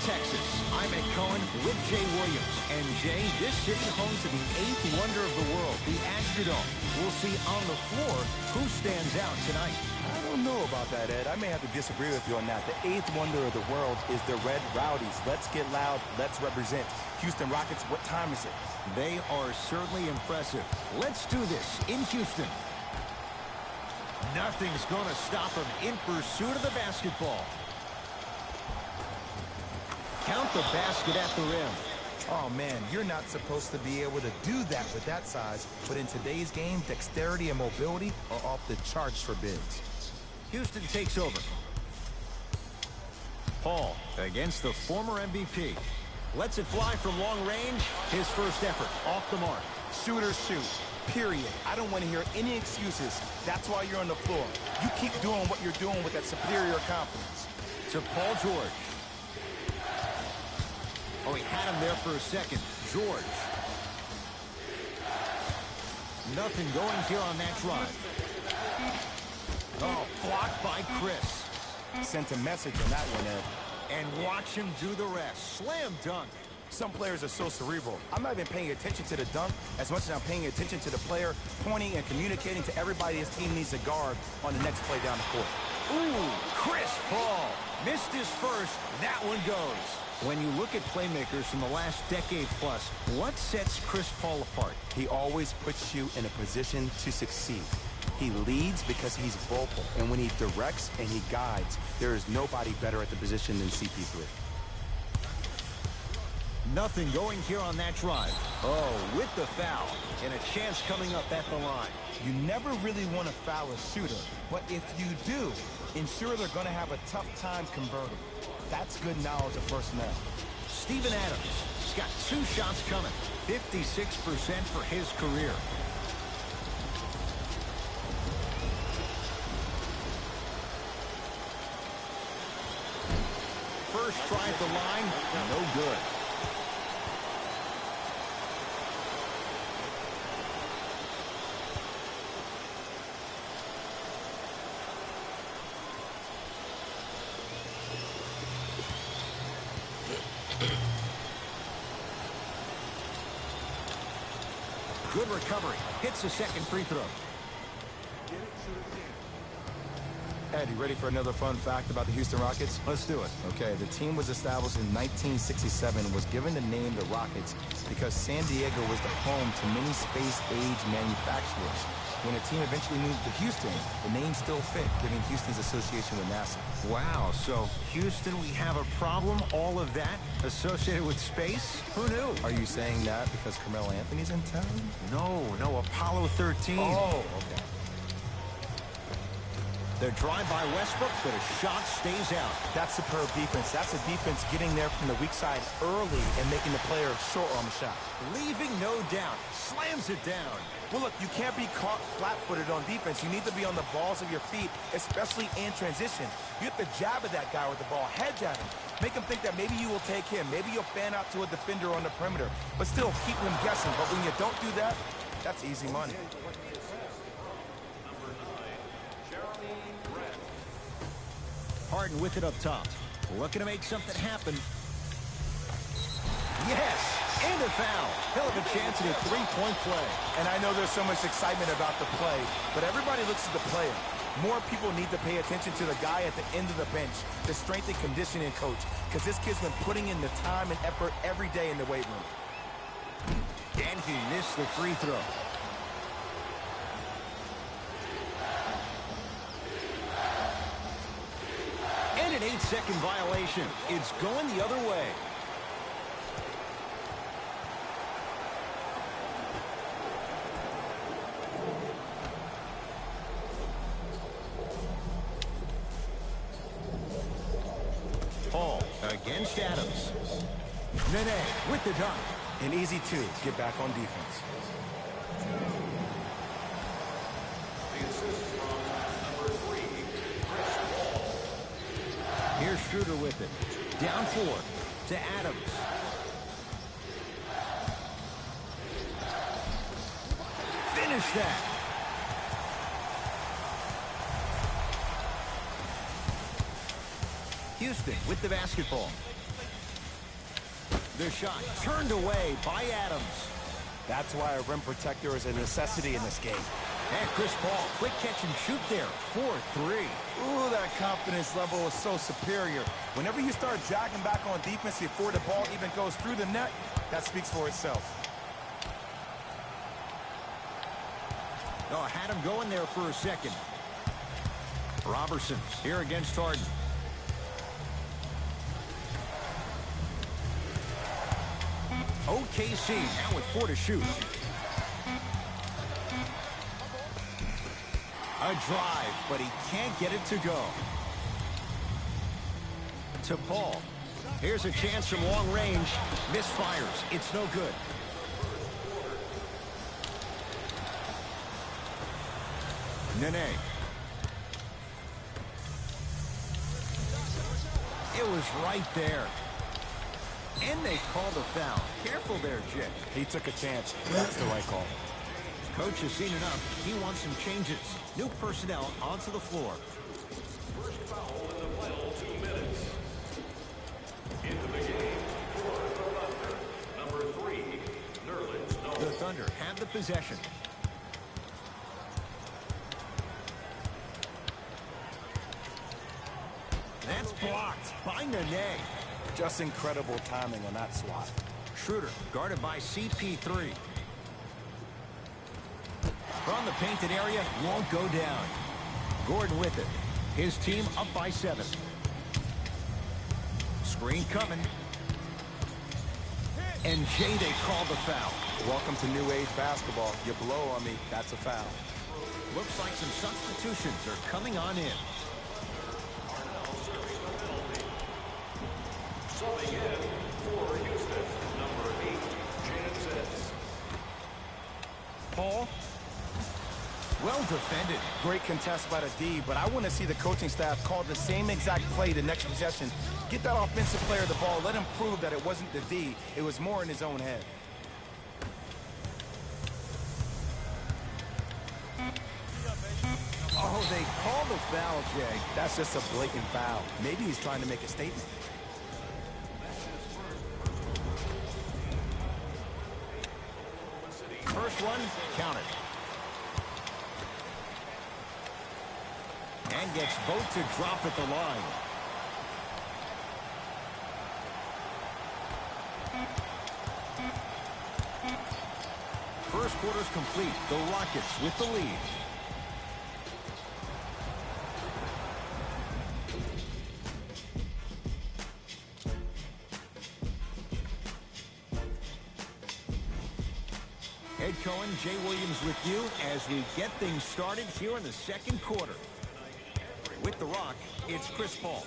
Texas. I'm Ed Cohen with Jay Williams. And Jay, this city home to the 8th wonder of the world, the Astrodome. We'll see on the floor who stands out tonight. I don't know about that, Ed. I may have to disagree with you on that. The 8th wonder of the world is the Red Rowdies. Let's get loud. Let's represent. Houston Rockets, what time is it? They are certainly impressive. Let's do this in Houston. Nothing's going to stop them in pursuit of the basketball. Count the basket at the rim. Oh, man, you're not supposed to be able to do that with that size. But in today's game, dexterity and mobility are off the charts for bigs. Houston takes over. Paul against the former MVP. Lets it fly from long range. His first effort off the mark. Shooters shoot. Period. I don't want to hear any excuses. That's why you're on the floor. You keep doing what you're doing with that superior confidence. To Paul George. Oh, he had him there for a second. George. Nothing going here on that drive. Oh, blocked by Chris. Sent a message on that one, Ed. And watch him do the rest. Slam dunk. Some players are so cerebral. I'm not even paying attention to the dunk as much as I'm paying attention to the player pointing and communicating to everybody his team needs to guard on the next play down the court. Ooh, Chris Paul. Missed his first. That one goes. When you look at playmakers from the last decade plus, what sets Chris Paul apart? He always puts you in a position to succeed. He leads because he's vocal, and when he directs and he guides, there is nobody better at the position than CP3. Nothing going here on that drive. Oh, with the foul. And a chance coming up at the line. You never really want to foul a shooter, but if you do, ensure they're going to have a tough time converting. That's good knowledge of personnel. Steven Adams. He's got 2 shots coming. 56% for his career. First try at the line, no good. Good recovery. Hits the second free throw. Ed, you ready for another fun fact about the Houston Rockets? Let's do it. Okay, the team was established in 1967 and was given the name the Rockets because San Diego was the home to many space-age manufacturers. When the team eventually moved to Houston, the name still fit, giving Houston's association with NASA. Wow, so Houston, we have a problem, all of that associated with space? Who knew? Are you saying that because Carmelo Anthony's in town? No, Apollo 13. Oh, okay. They're drive by Westbrook, but a shot stays out. That's superb defense. That's a defense getting there from the weak side early and making the player short on the shot. Leaving no doubt. Slams it down. Well, look, you can't be caught flat-footed on defense. You need to be on the balls of your feet, especially in transition. You have to jab at that guy with the ball, hedge at him. Make him think that maybe you will take him. Maybe you'll fan out to a defender on the perimeter. But still, keep him guessing. But when you don't do that, that's easy money. Harden with it up top. Looking to make something happen. Yes! And a foul. He'll have a chance at a three-point play. And I know there's so much excitement about the play, but everybody looks at the player. More people need to pay attention to the guy at the end of the bench, the strength and conditioning coach, because this kid's been putting in the time and effort every day in the weight room. And he missed the free throw. And an 8-second violation. It's going the other way. Paul against Adams. Nene with the dunk. An easy 2. Get back on defense. Here's Schroeder with it. Down 4 to Adams. Finish that. Houston with the basketball. The shot turned away by Adams. That's why a rim protector is a necessity in this game. And Chris Paul, quick catch and shoot there, 4-3. Ooh, that confidence level is so superior. Whenever you start jogging back on defense before the ball even goes through the net, that speaks for itself. Oh, had him going there for a second. Robertson here against Harden. OKC now with 4 to shoot. A drive, but he can't get it to go. To Paul. Here's a chance from long range. Misfires. It's no good. Nene. It was right there. And they called a foul. Careful there, Jay. He took a chance. That's the right call. Coach has seen enough. He wants some changes. New personnel onto the floor. First foul in the final 2 minutes. Into the game for the Thunder. Number 3, Nerlens Noel. The Thunder have the possession. That's blocked by Nene. Just incredible timing on that swat. Schroeder guarded by CP3. From the painted area, won't go down. Gordon with it. His team up by 7. Screen coming. And Jay, they call the foul. Welcome to new age basketball. You blow on me, that's a foul. Looks like some substitutions are coming on in. Subbing in for Houston, number 8, Jansen. Paul? Well defended. Great contest by the D, but I want to see the coaching staff call the same exact play the next possession. Get that offensive player the ball. Let him prove that it wasn't the D. It was more in his own head. Oh, they call the foul, Jay. That's just a blatant foul. Maybe he's trying to make a statement. First one, counted. And gets both to drop at the line. First quarter's complete. The Rockets with the lead. Ed Cohen, Jay Williams with you as we get things started here in the second quarter. With the rock, it's Chris Paul.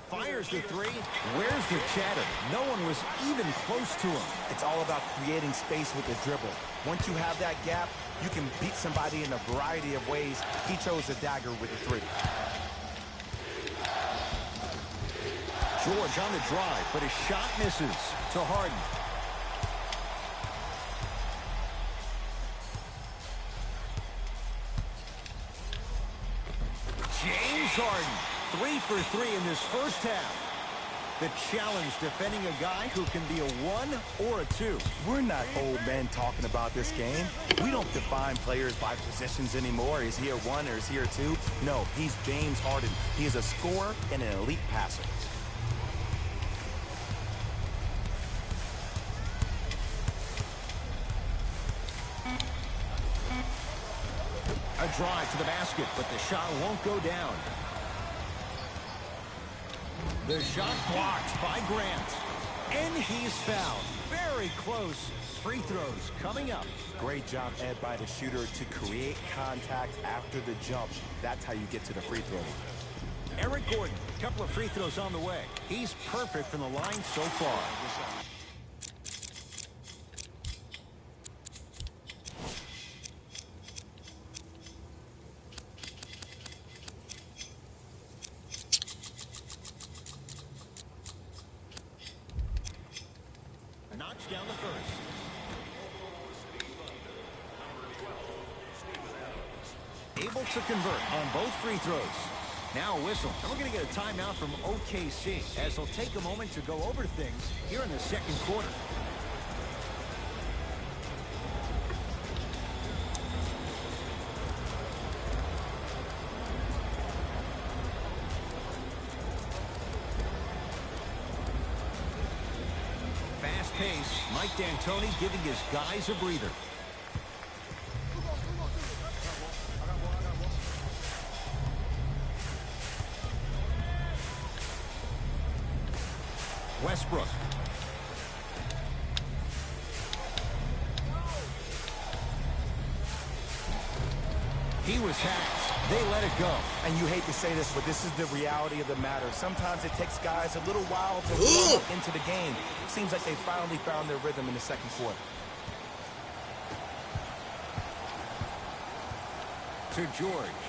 Fires the 3. Where's the chatter? No one was even close to him. It's all about creating space with the dribble. Once you have that gap, you can beat somebody in a variety of ways. He chose the dagger with the 3. George on the drive, but his shot misses to Harden. James Harden, 3 for 3 in this first half. The challenge defending a guy who can be a 1 or a 2. We're not old men talking about this game. We don't define players by positions anymore. Is he a 1 or is he a 2? No, he's James Harden. He is a scorer and an elite passer. A drive to the basket, but the shot won't go down. The shot blocked by Grant. And he's fouled. Very close. Free throws coming up. Great job, Ed, by the shooter to create contact after the jump. That's how you get to the free throw. Eric Gordon, a couple of free throws on the way. He's perfect from the line so far. Knocks down the first. Able to convert on both free throws. Now a whistle. And we're going to get a timeout from OKC as they'll take a moment to go over things here in the second quarter. Fast pace. Mike D'Antoni giving his guys a breather. Westbrook. He was hacked. They let it go. And you hate to say this, but this is the reality of the matter. Sometimes it takes guys a little while to warm up into the game. Seems like they finally found their rhythm in the second quarter. To George.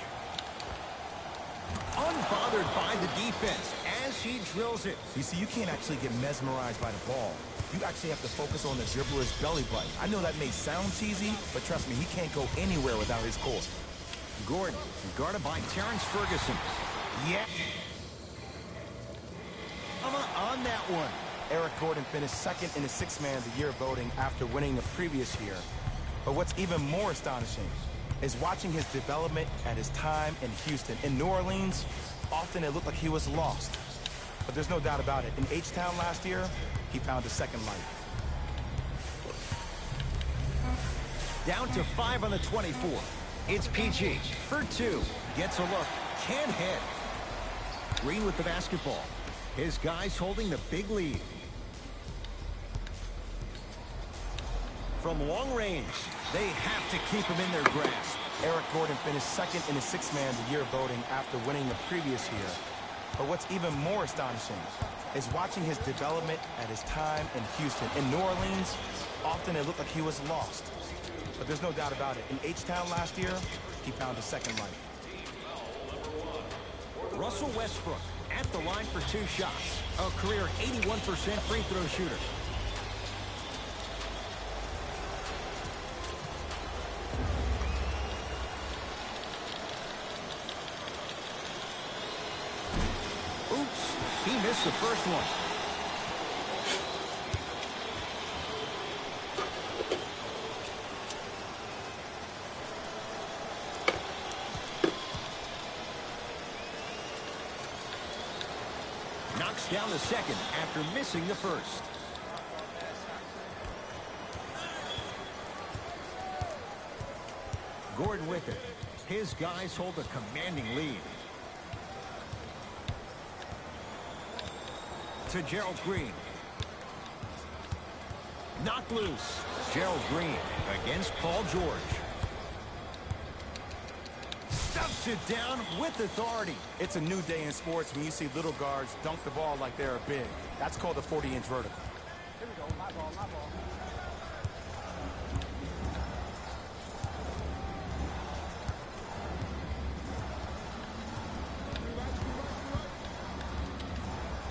Unbothered by the defense as he drills it. You see, you can't actually get mesmerized by the ball. You actually have to focus on the dribbler's belly button. I know that may sound cheesy, but trust me, he can't go anywhere without his core. Gordon, guarded by Terrence Ferguson. Yeah. On that one. Eric Gordon finished second in the Sixth Man of the Year voting after winning the previous year. But what's even more astonishing is watching his development at his time in Houston. In New Orleans, often it looked like he was lost. But there's no doubt about it. In H-Town last year, he found a second life. Down to 5 on the 24. It's PG for 2. Gets a look. Can't hit. Green with the basketball. His guys holding the big lead. From long range, they have to keep him in their grasp. Eric Gordon finished second in the Sixth Man of the Year voting after winning the previous year. But what's even more astonishing is watching his development at his time in Houston. In New Orleans, often it looked like he was lost. But there's no doubt about it. In H-Town last year, he found a second life. Russell Westbrook at the line for 2 shots. A career 81% free throw shooter. Oops, he missed the first one. Knocks down the second after missing the first. Gordon with it. His guys hold a commanding lead. To Gerald Green. Knocked loose. Gerald Green against Paul George. Stuffs it down with authority. It's a new day in sports when you see little guards dunk the ball like they're big. That's called a 40-inch vertical. Here we go. My ball, my ball.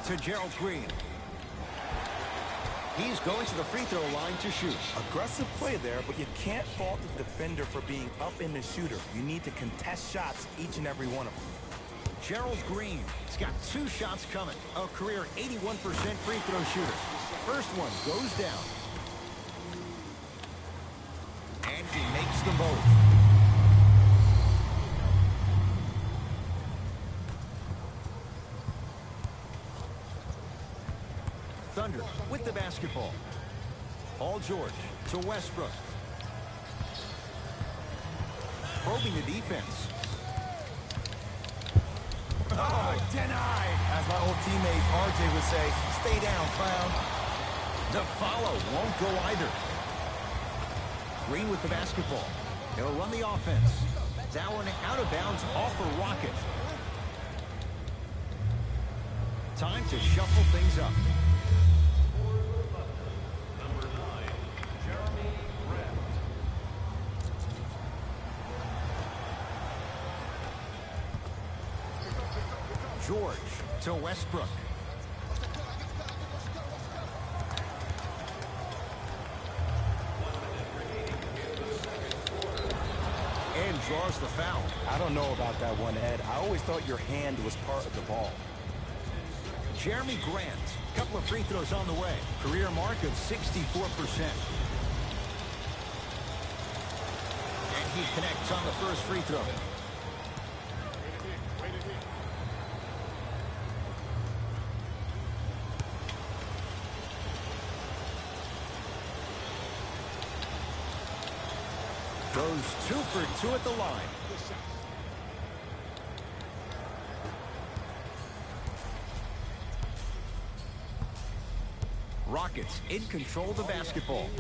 To Gerald Green. He's going to the free throw line to shoot. Aggressive play there, but you can't fault the defender for being up in the shooter. You need to contest shots, each and every one of them. Gerald Green. He's got 2 shots coming. A career 81% free throw shooter. First one goes down. And he makes them both. Thunder with the basketball. Paul George to Westbrook. Probing the defense. Oh, denied. As my old teammate RJ would say, stay down, clown. The follow won't go either. Green with the basketball. He'll run the offense. That one out of bounds off a rocket. Time to shuffle things up. George to Westbrook. And draws draws the foul. I don't know about that one, Ed. I always thought your hand was part of the ball. Jeremy Grant, a couple of free throws on the way. Career mark of 64%. And he connects on the first free throw. Goes 2 for 2 at the line. Rockets in control of the basketball.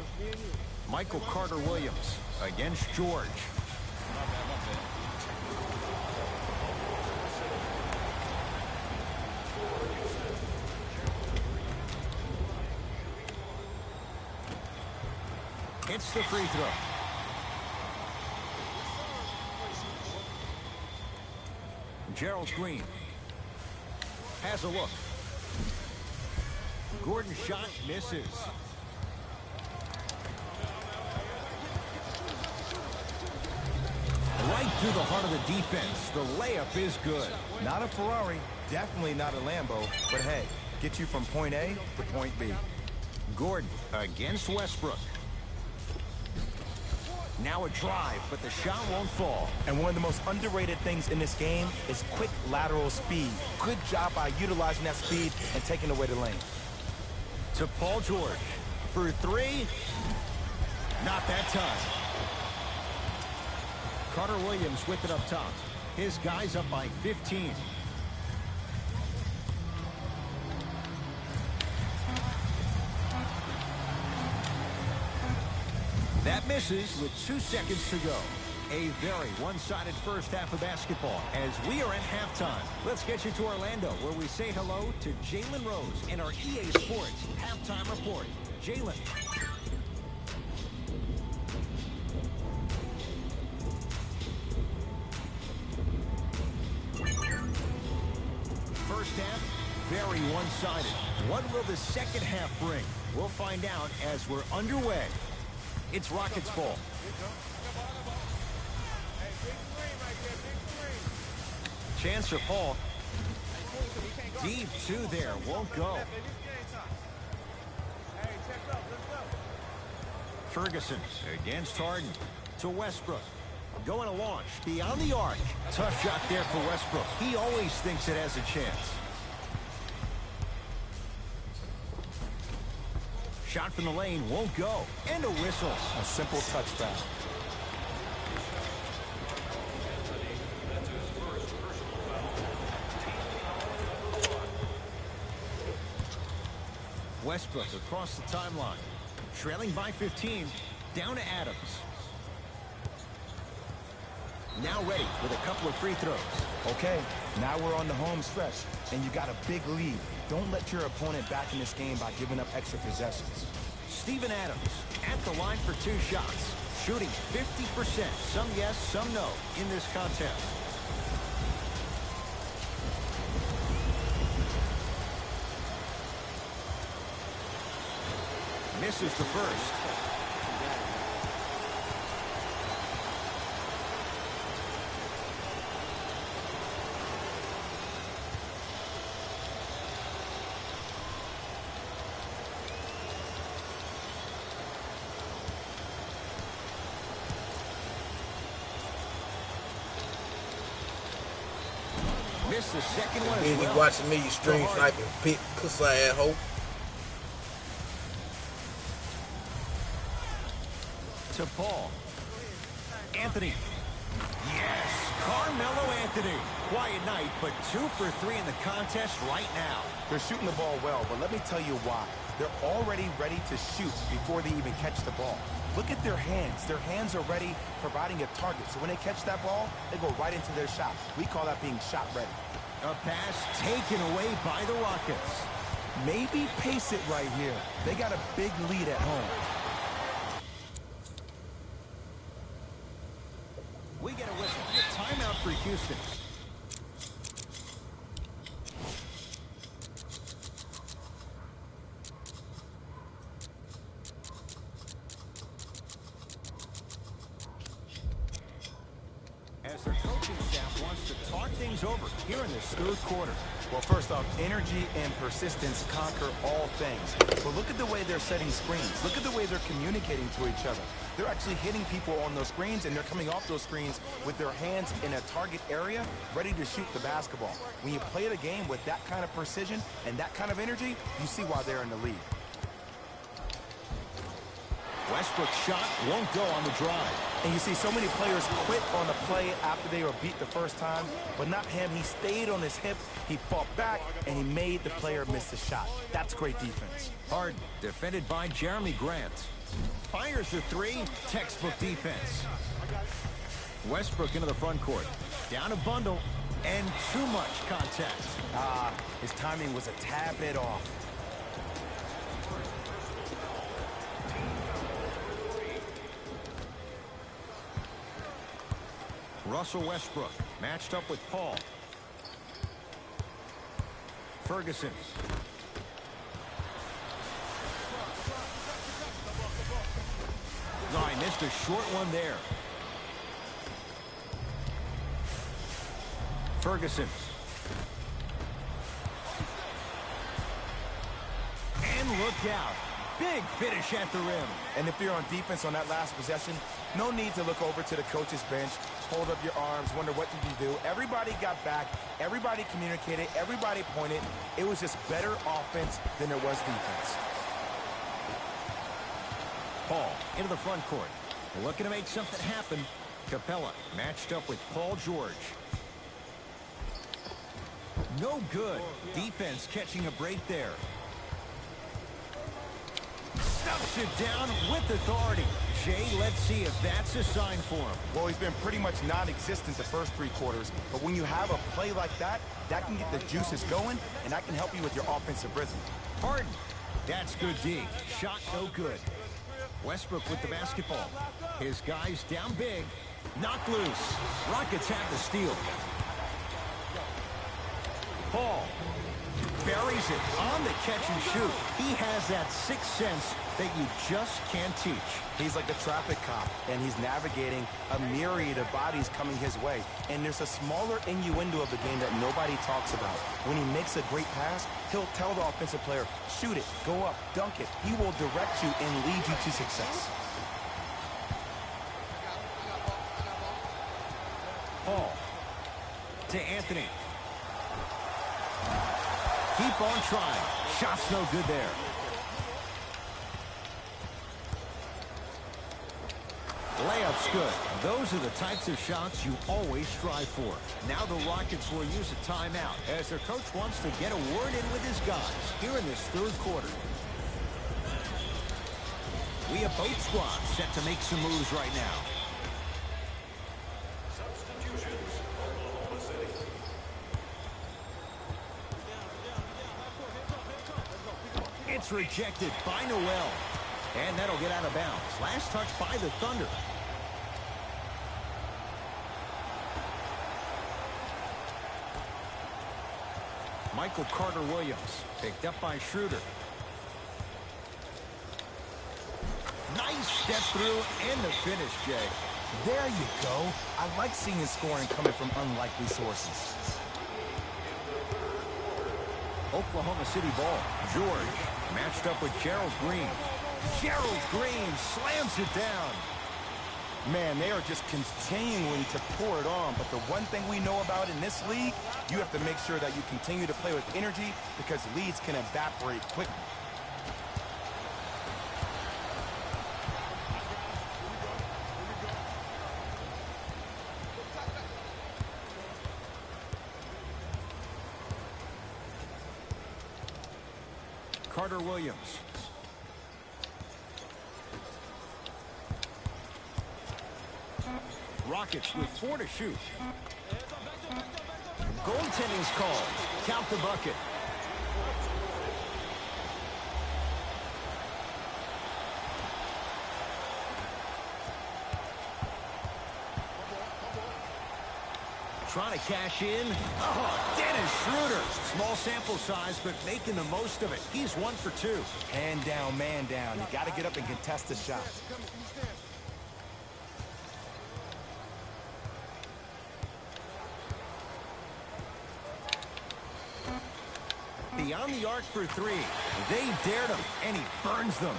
Michael Carter-Williams against George. Hits the free throw. Gerald Green has a look. Gordon's shot misses. Right through the heart of the defense. The layup is good. Not a Ferrari, definitely not a Lambo, but hey, get you from point A to point B. Gordon against Westbrook. Now a drive, but the shot won't fall. And one of the most underrated things in this game is quick lateral speed. Good job by utilizing that speed and taking away the lane. To Paul George for 3. Not that time. Carter-Williams with it up top. His guys up by 15. That misses with 2 seconds to go. A very one-sided first half of basketball as we are at halftime. Let's get you to Orlando where we say hello to Jalen Rose in our EA Sports halftime report. Jalen. First half, very one-sided. What will the second half bring? We'll find out as we're underway. It's Rockets ball. Chance for Paul. Deep 2 there, won't go. Ferguson against Harden to Westbrook. Going to launch beyond the arc. Tough shot there for Westbrook. He always thinks it has a chance. Shot from the lane won't go. And a whistle. A simple touch foul. Westbrook across the timeline. Trailing by 15. Down to Adams. Now ready with a couple of free throws. Okay, now we're on the home stretch, and you got a big lead. Don't let your opponent back in this game by giving up extra possessions. Steven Adams at the line for 2 shots. Shooting 50%. Some yes, some no in this contest. Misses the first. Missed the second one as You well. watching me, you stream sniping, pick, pussy ass hoe. To Paul. Anthony. Yes, Carmelo Anthony. Quiet night, but 2 for 3 in the contest right now. They're shooting the ball well, but let me tell you why. They're already ready to shoot before they even catch the ball. Look at their hands. Their hands are ready, providing a target. So when they catch that ball, they go right into their shot. We call that being shot ready. A pass taken away by the Rockets. Maybe pace it right here. They got a big lead at home. We get a whistle. A timeout for Houston. things over here in this third quarter. Well, first off, energy and persistence conquer all things. But look at the way they're setting screens. Look at the way they're communicating to each other. They're actually hitting people on those screens, and they're coming off those screens with their hands in a target area, ready to shoot the basketball. When you play the game with that kind of precision and that kind of energy, you see why they're in the lead. Westbrook's shot won't go on the drive. And you see so many players quit on the play after they were beat the first time, but not him. He stayed on his hip, he fought back, and he made the player miss the shot. That's great defense. Harden, defended by Jeremy Grant. Fires the three, textbook defense. Westbrook into the front court. Down a bundle, and too much contact. His timing was a tad bit off. Russell Westbrook matched up with Paul. Ferguson. Oh, he missed a short one there. Ferguson. And look out. Big finish at the rim. And if you're on defense on that last possession, no need to look over to the coach's bench, hold up your arms, wonder what did you do. Everybody got back, everybody communicated, everybody pointed. It was just better offense than it was defense. Paul into the front court. Looking to make something happen. Capella matched up with Paul George. No good. Defense catching a break there. Stuffs it down with authority. Jay, let's see if that's a sign for him. Well, he's been pretty much non-existent the first three quarters, but when you have a play like that, that can get the juices going, and that can help you with your offensive rhythm. Harden. That's good D. Shot no good. Westbrook with the basketball. His guys down big. Knocked loose. Rockets have the steal. Paul buries it on the catch and shoot. He has that sixth sense that you just can't teach. He's like a traffic cop, and he's navigating a myriad of bodies coming his way. And there's a smaller innuendo of the game that nobody talks about. When he makes a great pass, he'll tell the offensive player, shoot it, go up, dunk it. He will direct you and lead you to success. Paul to Anthony. Keep on trying. Shot's no good there. Layup's good. Those are the types of shots you always strive for. Now the Rockets will use a timeout as their coach wants to get a word in with his guys here in this third quarter. We have both squads set to make some moves right now. Substitutions. Oklahoma City. It's rejected by Noel. And that'll get out of bounds. Last touch by the Thunder. Michael Carter-Williams picked up by Schroeder. Nice step through and the finish, Jay. There you go. I like seeing scoring coming from unlikely sources. Oklahoma City ball. George matched up with Gerald Green. Gerald Green slams it down. Man, they are just continuing to pour it on. But the one thing we know about in this league, you have to make sure that you continue to play with energy because leads can evaporate quickly. Carter-Williams. Rockets with 4 to shoot. Goaltending's called. Count the bucket. Trying to cash in. Oh, Dennis Schroeder. Small sample size, but making the most of it. He's 1 for 2. Hand down, man down. You got to get up and contest the shot. beyond the arc for three. They dared him, and he burns them.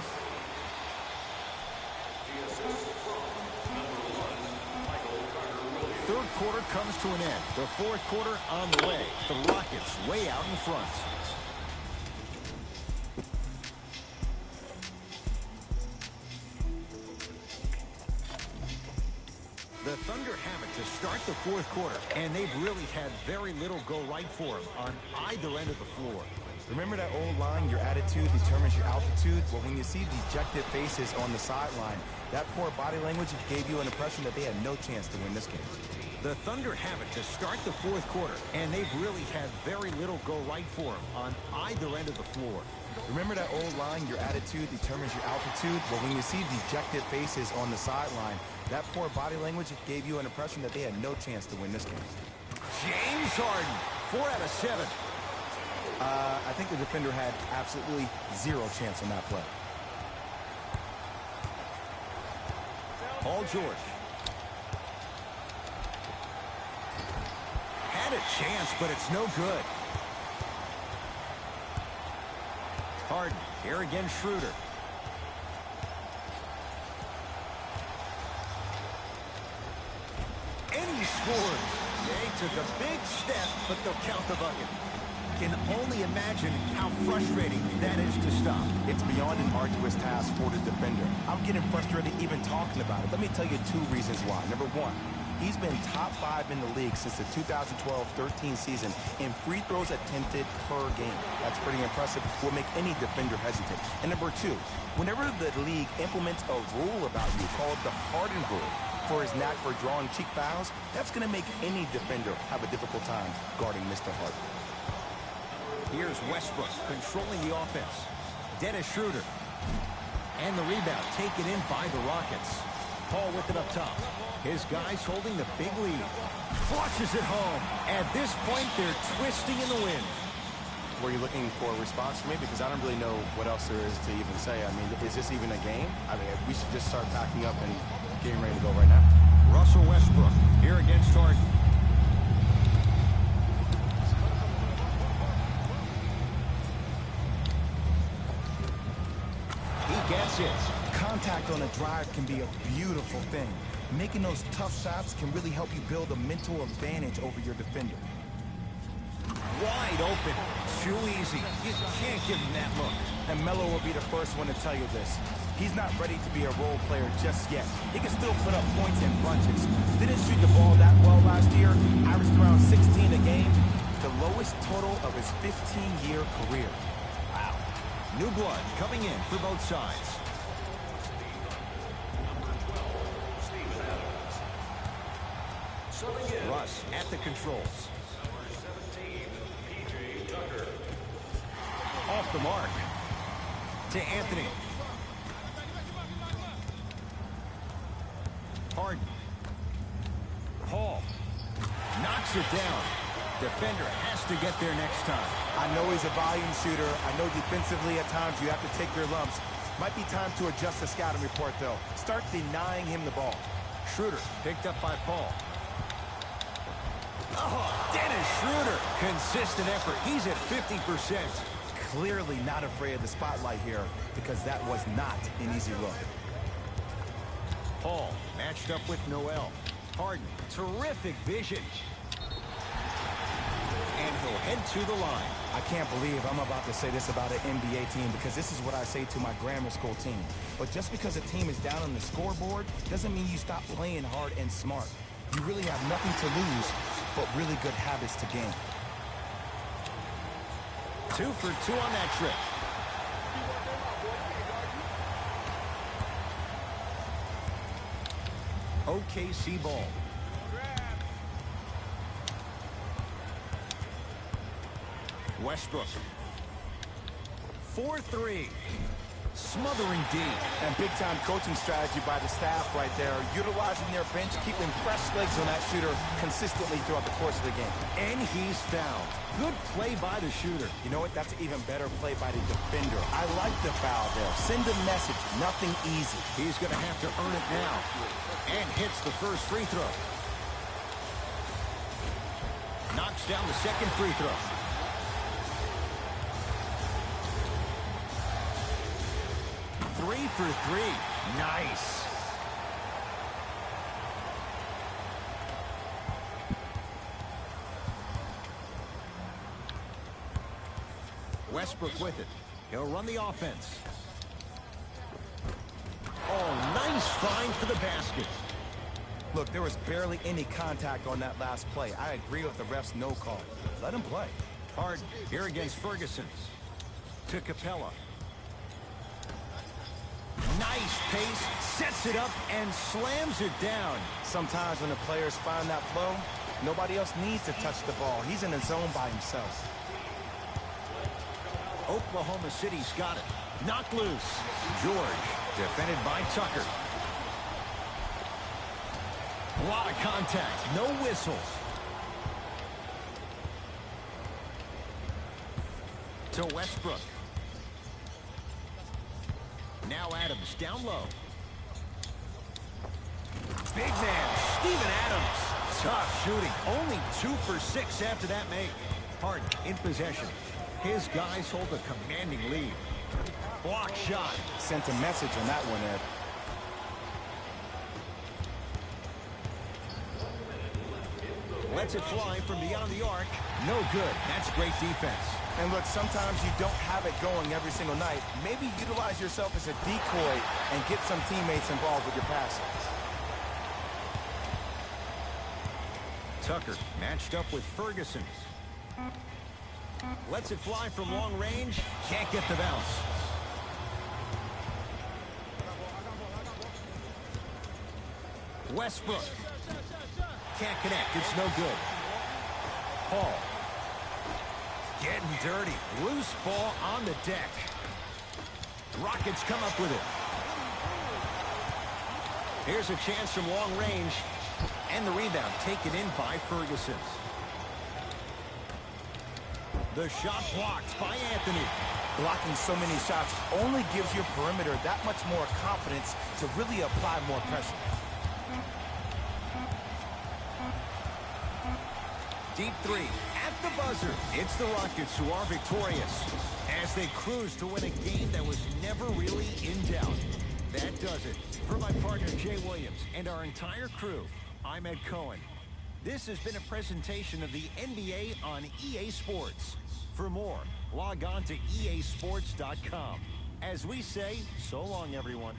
Third quarter comes to an end. The fourth quarter on the way. The Rockets way out in front. The Thunder have it to start the fourth quarter, and they've really had very little go right for them on either end of the floor. Remember that old line, your attitude determines your altitude? Well, when you see dejected faces on the sideline, that poor body language gave you an impression that they had no chance to win this game. The Thunder have it to start the fourth quarter, and they've really had very little go right for them on either end of the floor. Remember that old line, your attitude determines your altitude? Well, when you see dejected faces on the sideline, that poor body language gave you an impression that they had no chance to win this game. James Harden, 4 out of 7. I think the defender had absolutely zero chance on that play. Paul George. Had a chance, but it's no good. Harden, here again Schroeder. And he scores. They took a big step, but they'll count the bucket. Can only imagine how frustrating that is to stop. It's beyond an arduous task for the defender. I'm getting frustrated even talking about it. Let me tell you 2 reasons why. Number 1, he's been top 5 in the league since the 2012-13 season in free throws attempted per game. That's pretty impressive. Will make any defender hesitant. And number 2, whenever the league implements a rule about you called the Harden rule for his knack for drawing cheap fouls, that's going to make any defender have a difficult time guarding Mr. Harden. Here's Westbrook controlling the offense. Dennis Schroeder. And the rebound taken in by the Rockets. Paul with it up top. His guys holding the big lead. Flushes it home. At this point, they're twisting in the wind. Were you looking for a response from me? Because I don't really know what else there is to even say. I mean, is this even a game? I mean, we should just start packing up and getting ready to go right now. Russell Westbrook here against Harden. Gets it. Contact on a drive can be a beautiful thing. Making those tough shots can really help you build a mental advantage over your defender. Wide open. Too easy. You can't give him that look. And Melo will be the first one to tell you this. He's not ready to be a role player just yet. He can still put up points in bunches. Didn't shoot the ball that well last year. Averaged around 16 a game. The lowest total of his 15-year career. Wow. New blood coming in for both sides. Russ at the controls. Off the mark. To Anthony. Harden. Paul. Knocks it down. Defender has to get there next time. I know he's a volume shooter. I know defensively at times you have to take your lumps. Might be time to adjust the scouting report, though. Start denying him the ball. Schroeder picked up by Paul. Oh, Dennis Schroeder. Consistent effort. He's at 50%. Clearly not afraid of the spotlight here because that was not an easy look. Paul matched up with Noel. Harden, terrific vision. And he'll head to the line. I can't believe I'm about to say this about an NBA team because this is what I say to my grammar school team. But just because a team is down on the scoreboard doesn't mean you stop playing hard and smart. You really have nothing to lose but really good habits to gain. 2 for 2 on that trip. OKC ball. Westbrook. 4-3. Smothering D. And big-time coaching strategy by the staff right there, utilizing their bench, keeping fresh legs on that shooter consistently throughout the course of the game. And he's fouled. Good play by the shooter. You know what? That's an even better play by the defender. I like the foul there. Send a message. Nothing easy. He's going to have to earn it now. And hits the first free throw. Knocks down the second free throw. 3 for 3. Nice. Westbrook with it. He'll run the offense. Oh, nice find for the basket. Look, there was barely any contact on that last play. I agree with the ref's no call. Let him play. Harden here against Ferguson. To Capella. Nice pace, sets it up, and slams it down. Sometimes when the players find that flow, nobody else needs to touch the ball. He's in the zone by himself. Oklahoma City's got it. Knocked loose. George, defended by Tucker. A lot of contact, no whistles. To Westbrook. Now Adams down low. Big man, Steven Adams. Tough shooting. Only 2 for 6 after that make. Harden in possession. His guys hold a commanding lead. Block shot. Sent a message on that one, Ed. Lets it fly from beyond the arc. No good. That's great defense. And look, sometimes you don't have it going every single night. Maybe utilize yourself as a decoy and get some teammates involved with your passing. Tucker matched up with Ferguson. Lets it fly from long range. Can't get the bounce. Westbrook. Can't connect. It's no good. Paul. Getting dirty. Loose ball on the deck. Rockets come up with it. Here's a chance from long range. And the rebound taken in by Ferguson. The shot blocked by Anthony. Blocking so many shots only gives your perimeter that much more confidence to really apply more pressure. Deep 3 at the buzzer. It's the Rockets who are victorious as they cruise to win a game that was never really in doubt. That does it. For my partner Jay Williams and our entire crew, I'm Ed Cohen. This has been a presentation of the NBA on EA Sports. For more, log on to easports.com. As we say, so long, everyone.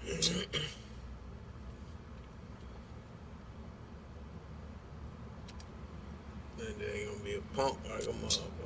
And there ain't gonna be a punk like a motherfucker.